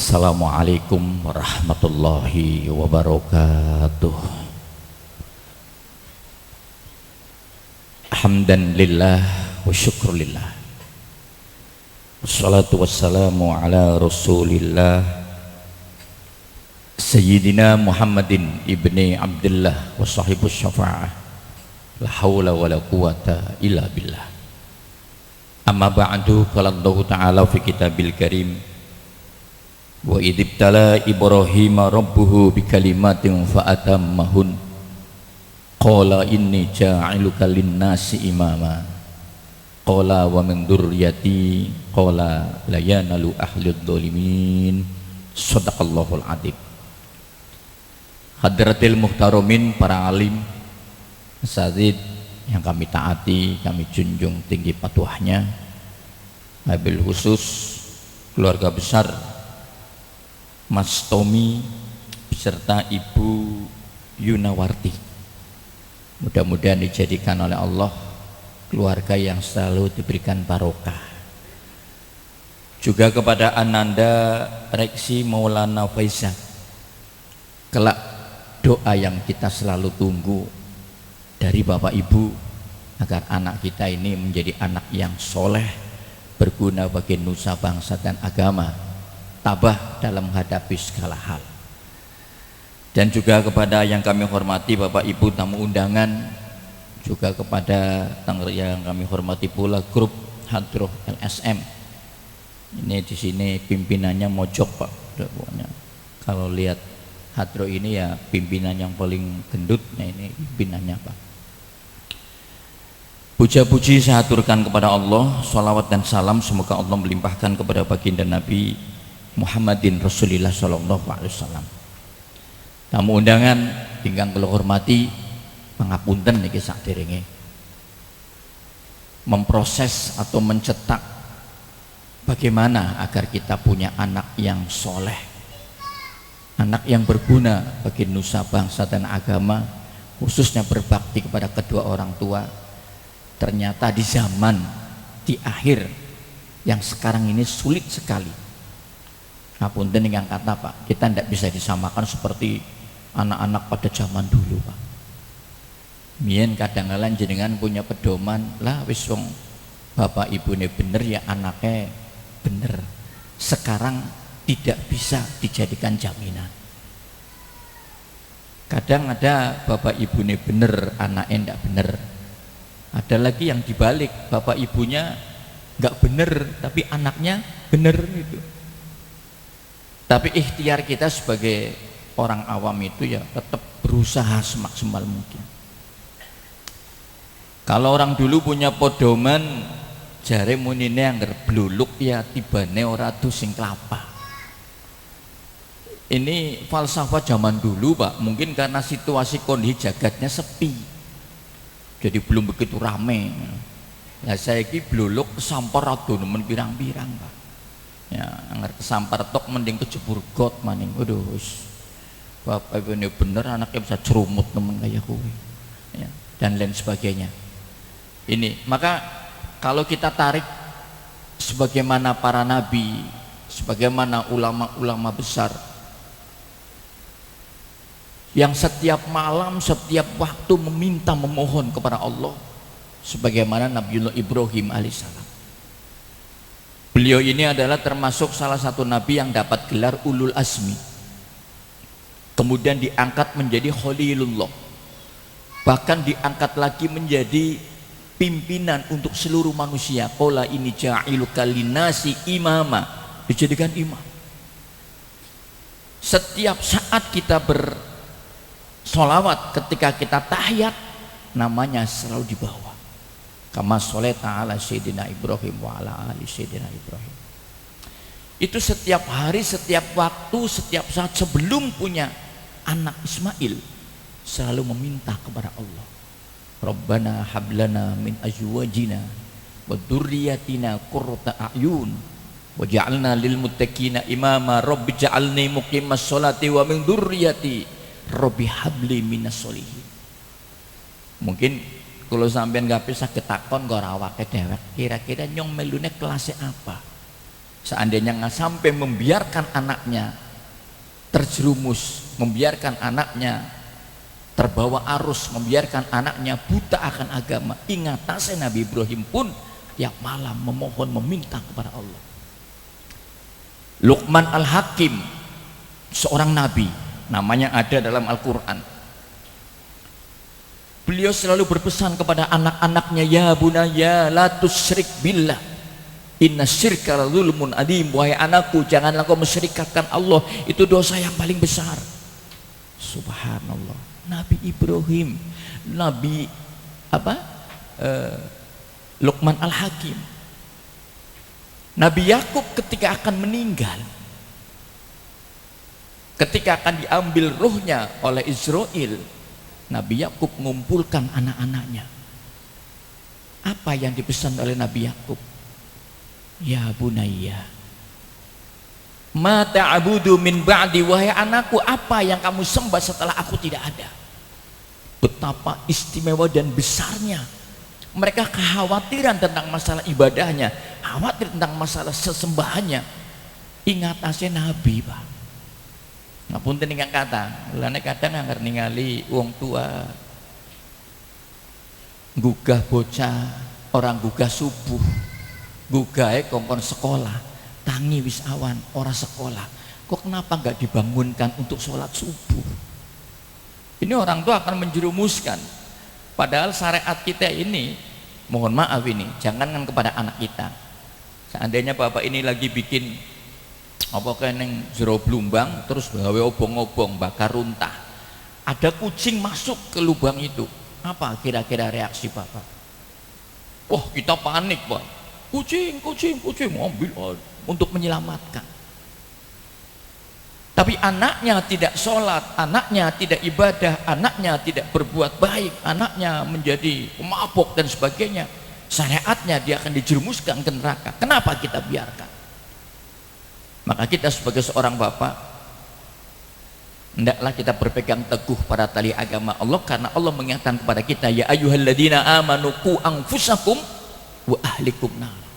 Assalamualaikum warahmatullahi wabarakatuh. Hamdan lillah wa syukrulillah. Wassalatu wassalamu ala rasulillah Sayyidina Muhammadin ibni Abdullah wa sahibus syafa'ah. La hawla wa la quwata illa billah. Amma ba'du, qala Allah ta'ala fi kitabil karim: wa idibtala Ibrahima rabbuhu bikalimatin fa'atammahun qala inni ja'iluka linnasi imama qala wa min dzurriyyati qala la yanalu ahlud dzalimin. Shadaqallahul adzim. Hadratil muhtaramin, para alim asatidz yang kami taati, kami junjung tinggi patuahnya, wabil khusus keluarga besar Mas Tommy beserta Ibu Yunawarti, mudah-mudahan dijadikan oleh Allah keluarga yang selalu diberikan barokah. Juga kepada Ananda Reksi Maulana Faizal, kelak doa yang kita selalu tunggu dari Bapak Ibu agar anak kita ini menjadi anak yang soleh, berguna bagi nusa bangsa dan agama, tabah dalam menghadapi segala hal. Dan juga kepada yang kami hormati Bapak Ibu tamu undangan, juga kepada yang kami hormati pula grup Hadroh LSM. Ini di sini pimpinannya mojok Pak, pokoknya kalau lihat Hadroh ini ya pimpinan yang paling gendut, nah ini pimpinannya Pak. Puja-puji saya aturkan kepada Allah, salawat dan salam semoga Allah melimpahkan kepada baginda Nabi Muhammadin Rasulillah sallallahu alaihi wasallam. Tamu undangan ingkang kula hormati, pangapunten niki saderenge memproses atau mencetak bagaimana agar kita punya anak yang soleh, anak yang berguna bagi nusa bangsa dan agama, khususnya berbakti kepada kedua orang tua. Ternyata di zaman di akhir yang sekarang ini sulit sekali. Ngapunten yang kata Pak, kita tidak bisa disamakan seperti anak-anak pada zaman dulu Pak. Mien kadang-kadang jenengan punya pedoman lah, wis wong bapak ibu ini bener ya anaknya bener. Sekarang tidak bisa dijadikan jaminan. Kadang ada bapak ibu ini bener, anaknya tidak bener. Ada lagi yang dibalik, bapak ibunya nggak bener tapi anaknya bener gitu. Tapi ikhtiar kita sebagai orang awam itu ya tetap berusaha semaksimal mungkin. Kalau orang dulu punya podoman jare munine angger bluluk ya tibane ora sing kelapa. Ini falsafah zaman dulu Pak, mungkin karena situasi kondisi jagatnya sepi, jadi belum begitu rame. Nah saya ini bluluk kesampar rado nemen pirang-pirang Pak. Ya angger kesampar tok mending kejebur got maning. Waduh bapak ibu ini bener anaknya bisa cerumut nemen kayak kowe ya, dan lain sebagainya. Ini maka kalau kita tarik sebagaimana para nabi, sebagaimana ulama-ulama besar yang setiap malam, setiap waktu meminta, memohon kepada Allah, sebagaimana Nabiullah Ibrahim alaihissalam. Beliau ini adalah termasuk salah satu nabi yang dapat gelar ulul azmi, kemudian diangkat menjadi khalilullah, bahkan diangkat lagi menjadi pimpinan untuk seluruh manusia. Qala ini ja'iluka linnasi imama, dijadikan imam. Setiap saat kita bersolawat, ketika kita tahiyat, namanya selalu di bawah. Kama sholata ala Sayyidina Ibrahim wa ala ali Sayyidina Ibrahim. Itu setiap hari, setiap waktu, setiap saat sebelum punya anak Ismail selalu meminta kepada Allah, Rabbana hablana min azwajina wa dzurriyyatina qurrata a'yun waj'alna lil muttaqina imama rabbi ja'alni muqimas sholati wa min dzurriyyati rabbi habli minas sholihin. Mungkin kalau sampean nggak bisa ketakon ngora awake dewek, kira-kira nyong melune kelasnya apa? Seandainya nggak sampai membiarkan anaknya terjerumus, membiarkan anaknya terbawa arus, membiarkan anaknya buta akan agama, ingat Nabi Ibrahim pun tiap malam memohon meminta kepada Allah. Luqman Al-Hakim, seorang nabi, namanya ada dalam Al-Quran. Beliau selalu berpesan kepada anak-anaknya, ya bunayya la tusyrik billah, inna syirka zulmun adim. Wahai anakku, janganlah kau mensyirikatkan Allah, itu dosa yang paling besar. Subhanallah. Nabi Ibrahim, Nabi Luqman Al-Hakim. Nabi Yakub ketika akan meninggal, ketika akan diambil ruhnya oleh Israel, Nabi Yakub mengumpulkan anak-anaknya. Apa yang dipesan oleh Nabi Yakub? Ya bunayya, ma ta'budu min ba'di, wahai anakku, apa yang kamu sembah setelah aku tidak ada. Betapa istimewa dan besarnya mereka, kekhawatiran tentang masalah ibadahnya, khawatir tentang masalah sesembahannya. Ingat asih Nabi, Pak. Ngapunten ingkang kata, lane kadang anggar ningali wong tua gugah bocah, orang gugah subuh, gugahe kongkon sekolah, tangi wis awan ora sekolah. Kok kenapa nggak dibangunkan untuk sholat subuh? Ini orang tua akan menjerumuskan. Padahal syariat kita ini, mohon maaf ini, jangankan kepada anak kita. Seandainya bapak ini lagi bikin apa keneng jero blumbang, terus gawe obong-obong bakar runtah, ada kucing masuk ke lubang itu, apa kira-kira reaksi bapak? Wah, kita panik, Pak. Kucing ambil untuk menyelamatkan. Tapi anaknya tidak sholat, anaknya tidak ibadah, anaknya tidak berbuat baik, anaknya menjadi pemabok dan sebagainya, syariatnya dia akan dijerumuskan ke neraka. Kenapa kita biarkan? Maka kita sebagai seorang bapak, hendaklah kita berpegang teguh pada tali agama Allah, karena Allah mengingatkan kepada kita, ya ayyuhalladzina amanu qu anfusakum wa ahlikum nar.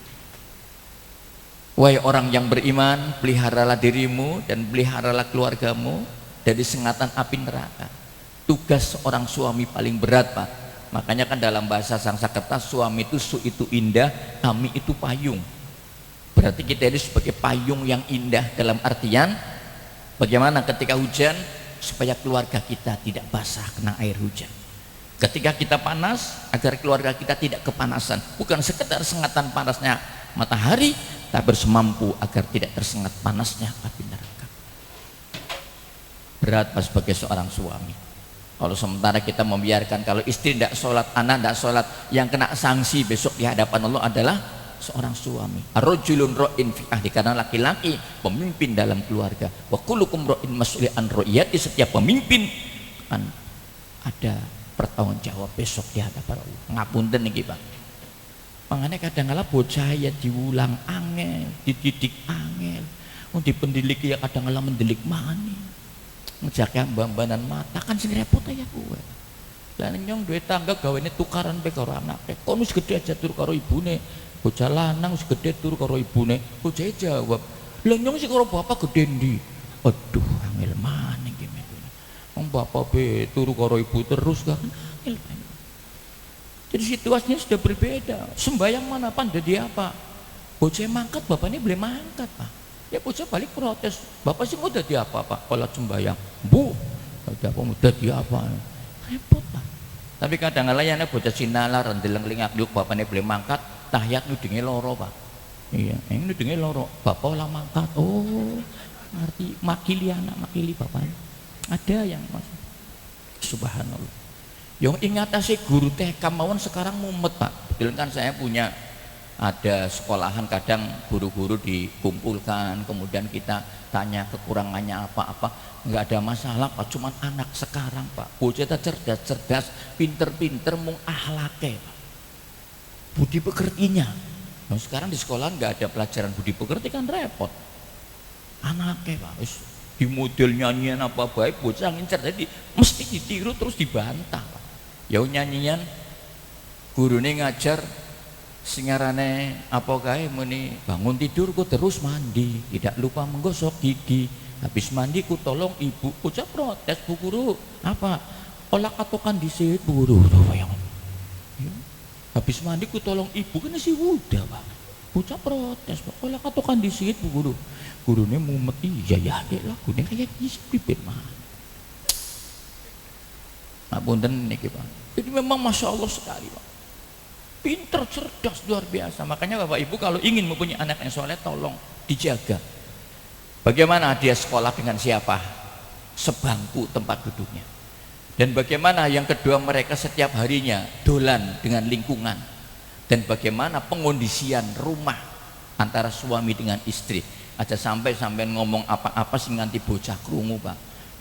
Wahai orang yang beriman, peliharalah dirimu dan peliharalah keluargamu dari sengatan api neraka. Tugas seorang suami paling berat, Pak. Makanya kan dalam bahasa Sanskerta, suami itu su itu indah, kami itu payung. Berarti kita ini sebagai payung yang indah, dalam artian bagaimana ketika hujan supaya keluarga kita tidak basah kena air hujan. Ketika kita panas, agar keluarga kita tidak kepanasan, bukan sekedar sengatan panasnya matahari, tak bersemampu agar tidak tersengat panasnya api neraka. Berat, Pak, sebagai seorang suami. Kalau sementara kita membiarkan, kalau istri tidak sholat, anak tidak sholat, yang kena sanksi besok di hadapan Allah adalah seorang suami. Ar-rajulun ra'in fi ahli, karena laki-laki pemimpin dalam keluarga. Wa kullukum ra'in mas'ulun an ra'iyati, setiap pemimpin kan ada pertanggung jawab besok di hadapan Allah. Ngapunten niki, Pak. Makanya kadang-kala bocah ya diulang angel, dididik angel, dipendidik ya kadang-kala mendelik mani, ngejaga bambanan mata, kan sing repot ya gue. Lah nyong duwe tangga gawene tukaran pe karo anake. Kon wis gedhe aja tur karo ibune. Bocah lanang wis gedhe tur karo ibune. Bocah jawab, "Lah nyong sik karo bapak gedhe ndi?" Aduh, angel maning iki men. Wong bapak be turu karo ibu terus kan. Jadi situasinya sudah berbeda. Sembayang mana pan jadi apa? Bocah mangkat, bapaknya boleh mangkat, Pak. Ya bocah balik protes. Bapak sih mau jadi apa, Pak? Kalau sembayang, Bu, jadi apa mau jadi apa? Repot, Pak. Tapi kadang-kadang ya bocah sinalar rendeleng lingak yuk, bapaknya boleh mangkat, tahiyat nudinge loro, Pak. Iya, yang nudinge loro. Bapak lah mangkat. Oh, ngerti makili anak, makili bapaknya. Ada yang masuk. Subhanallah. Yang ingat sih guru TK mawon sekarang mumet, Pak. Betul kan, saya punya ada sekolahan, kadang guru-guru dikumpulkan, kemudian kita tanya kekurangannya apa-apa, nggak ada masalah, Pak. Cuman anak sekarang, Pak, bocah cerdas, pinter-pinter, mung ahlake, Pak. Budi pekertinya. Nah, sekarang di sekolah nggak ada pelajaran budi pekerti, kan repot. Anaknya, Pak, di model nyanyian apa baik, bocah ngincer, jadi mesti ditiru terus dibantah, Pak. Ya nyanyian gurune ngajar Singarane apa kae muni bangun tidur ku terus mandi, tidak lupa menggosok gigi. Habis mandi ku tolong ibu. Bocah protes, Bu Guru. Apa? Olah katokan disit Bu Guru. Ya. Habis mandi ku tolong ibu kan si udah, Pak. Bocah protes, Pak. Olah katokan disit Bu Guru. Gurune mumet, iya ya, lagune kayak isi bibir mah. Ngapunten niki, Pak. Jadi memang Masya Allah sekali, Pak. Pinter, cerdas, luar biasa. Makanya Bapak Ibu kalau ingin mempunyai anak yang soleh, tolong dijaga. Bagaimana dia sekolah dengan siapa? Sebangku tempat duduknya. Dan bagaimana yang kedua, mereka setiap harinya dolan dengan lingkungan. Dan bagaimana pengondisian rumah antara suami dengan istri. Aja sampai ngomong apa-apa sih nganti bocah krungu, Pak.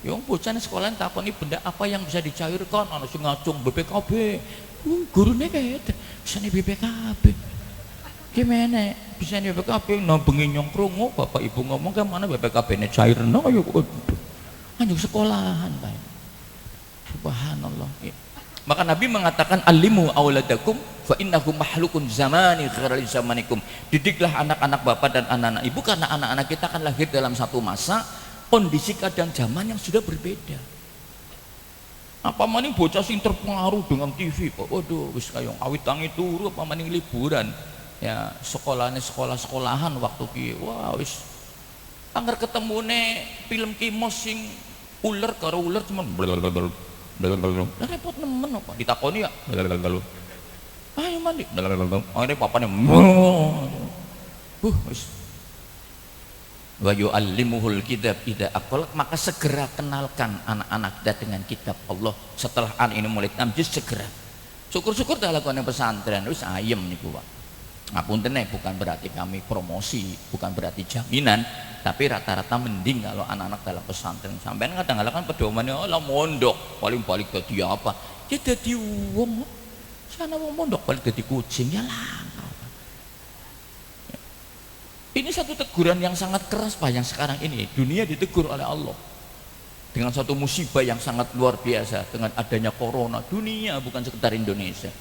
Yang bocah sekolah takoni benda apa yang bisa dicairkan, ana sing ngacung BPKB. Gurune kayak bisa nih BPKB. Gimana bisa nih BPKB? Nambengi nyong krungu, Bapak Ibu ngomong ke mana BPKB-nya cairno ayo anjing sekolahan, Pak. Subhanallah. Maka Nabi mengatakan alimu auladakum fa innahum mahlukun zamani ghairal zamanikum. Didiklah anak-anak Bapak dan anak-anak Ibu karena anak-anak kita akan lahir dalam satu masa kondisi keadaan zaman yang sudah berbeda. Apa maning bocah sing terpengaruh dengan TV, Pak. Waduh, wis kaya awit tangi turu apa maning liburan. Ya, sekolah-sekolahan waktu ki. Wah, wis angger ketemune film kimos sing uler karo uler cuman blablabla. Lah repot nemen apa ditakoni ya. Blablabla. Ayo mandi. Blablabla. Akhire papane. Wis wa yu'allimuhul kitab idza aqal, maka segera kenalkan anak-anak kita dengan kitab Allah. Setelah anak ini mulai tamjiz segera. Syukur-syukur dah lakukan pesantren wis ayem niku, Pak. Ngapunten bukan berarti kami promosi, bukan berarti jaminan, tapi rata-rata mending kalau anak-anak dalam pesantren. Sampean kadang-kadang kan pedomane lah mondok, paling balik dadi apa? Ya dadi wong. Sana wong mondok balik dadi kucing ya lah. Ini satu teguran yang sangat keras, Pak, yang sekarang ini dunia ditegur oleh Allah dengan satu musibah yang sangat luar biasa dengan adanya corona. Dunia bukan sekedar Indonesia.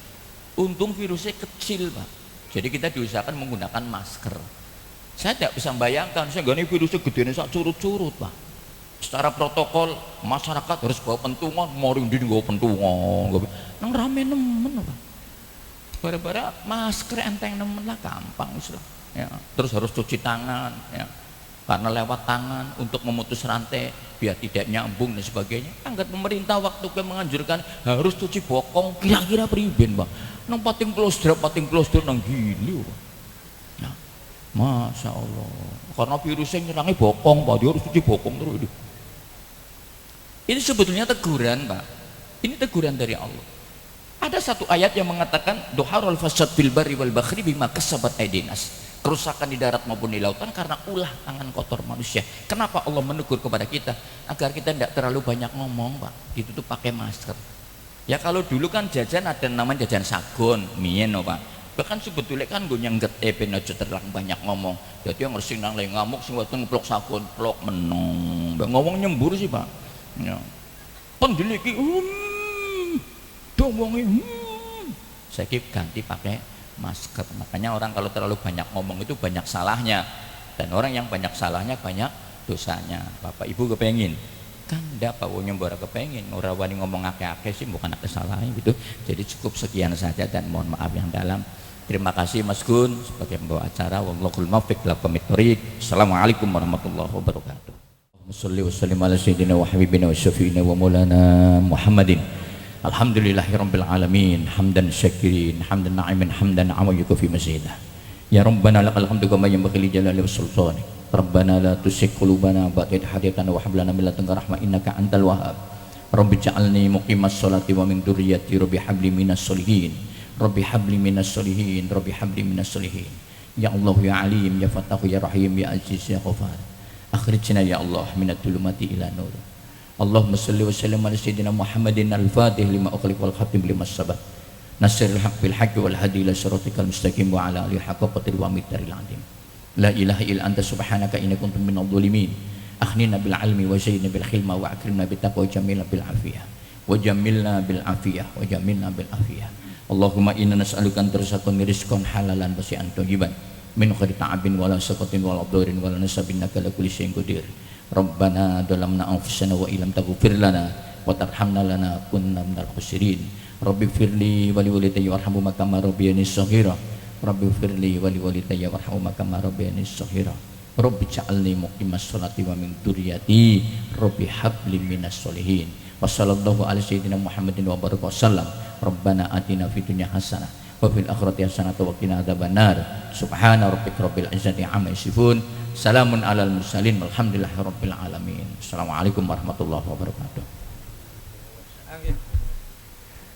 Untung virusnya kecil, Pak. Jadi kita diusahakan menggunakan masker. Saya tidak bisa membayangkan, saya gak virusnya gede sak curut-curut, Pak. Secara protokol masyarakat harus bawa pentungan, moring dini bawa pentungan, nang rame nemen, Pak. Bara-bara masker enteng nemen lah, gampang Islam. Ya, terus harus cuci tangan ya, karena lewat tangan untuk memutus rantai biar tidak nyambung dan sebagainya. Angkat pemerintah waktu ke menganjurkan harus cuci bokong, kira-kira priben, Pak? Nang pating plosdra nang gili, Pak. Ya, Masya Allah, karena virusnya nyerangnya bokong, Pak, dia harus cuci bokong terus. Ini sebetulnya teguran, Pak. Ini teguran dari Allah. Ada satu ayat yang mengatakan doharul fasad fil barri wal bakhri bima kasabat aydinas. Kerusakan di darat maupun di lautan karena ulah tangan kotor manusia. Kenapa Allah menegur kepada kita? Agar kita tidak terlalu banyak ngomong, Pak. Ditutup pakai masker. Ya kalau dulu kan jajan ada namanya jajan sagon, mien, Pak. Bahkan sebetulnya kan gue nyengget ben aja terlalu banyak ngomong. Jadi yang ngersing nang lagi ngamuk sing waktu ngeplok sagon, plok menong. Ngomong nyembur sih, Pak. Ya. Pendiliki domongin saya ganti pakai masker. Makanya orang kalau terlalu banyak ngomong itu banyak salahnya, dan orang yang banyak salahnya banyak dosanya. Bapak Ibu kepengin kan ndak Pak nyembora kepengin ora wani ngomong akeh-akeh sih bukan akeh salahnya gitu. Jadi cukup sekian saja dan mohon maaf yang dalam. Terima kasih Mas Gun sebagai pembawa acara. Wallahul muwaffiq ila aqwamit thoriq. Assalamualaikum warahmatullahi wabarakatuh. Shalli wa sallim ala sayyidina wa habibina wa syafiina wa maulana Muhammadin. Alhamdulillahirabbil alamin, hamdan syakirin, hamdan na'imin, hamdan awayyuka fi mazidah. Ya Rabbana lakal hamdu kama yanbaghi li jalali wa sultani. Rabbana la tusik qulubana ba'da idh hadaytana wa hab lana min ladunka rahmah innaka antal wahhab. Rabbi ja'alni muqimas sholati wa min dzurriyyati rabbi habli minas sholihin. Rabbi habli minas sholihin, Rabbi habli minas sholihin. Ya Allah ya Alim ya Fattah ya Rahim ya Aziz ya Ghafar. Akhrijna ya Allah minadh dhulumati ila nur. Allahumma salli wa sallim ala sayyidina Muhammadin al-Fatih lima ukhliq wal khatim lima sabat nasiril haq bil haqq wal hadi ila siratikal mustaqim wa ala alihi haqqa qadri wa miqdaril azim. La ilaha illa anta subhanaka inni kuntu minadh dhalimin. Akhnina bil ilmi wa zayyinna bil khilma wa akrimna bit taqwa wa jamilna bil afiyah wa jamilna bil afiyah wa jamilna bil afiyah. Allahumma inna nas'aluka an tarzaqani rizqan halalan wasi'an thayyiban min ghairi ta'abin wala saqatin wala dharin wala nasabin innaka ala kulli syai'in qadir. Rabbana dhalamna anfusana wa illam taghfir lana wa tarhamna lanakunanna minal khasirin. Rabbi firli wa li walidayya warhamhuma kama rabbayani shaghira. Rabbi firli wa li walidayya warhamhuma kama rabbayani shaghira. Rabbi ja'alni muqimas sholati wa min dzurriyyati Rabbi habli minas sholihin. Wa sallallahu ala sayyidina Muhammadin wa baraka wasallam. Rabbana atina fid dunya hasanah wa fil akhirati hasanah wa qina adzabannar. Subhana rabbika rabbil izzati amma yasifun. Salamun alal mursalin walhamdulillahi rabbil alamin. Assalamualaikum warahmatullahi wabarakatuh.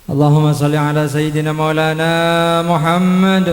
Allahumma salli ala sayyidina maulana Muhammad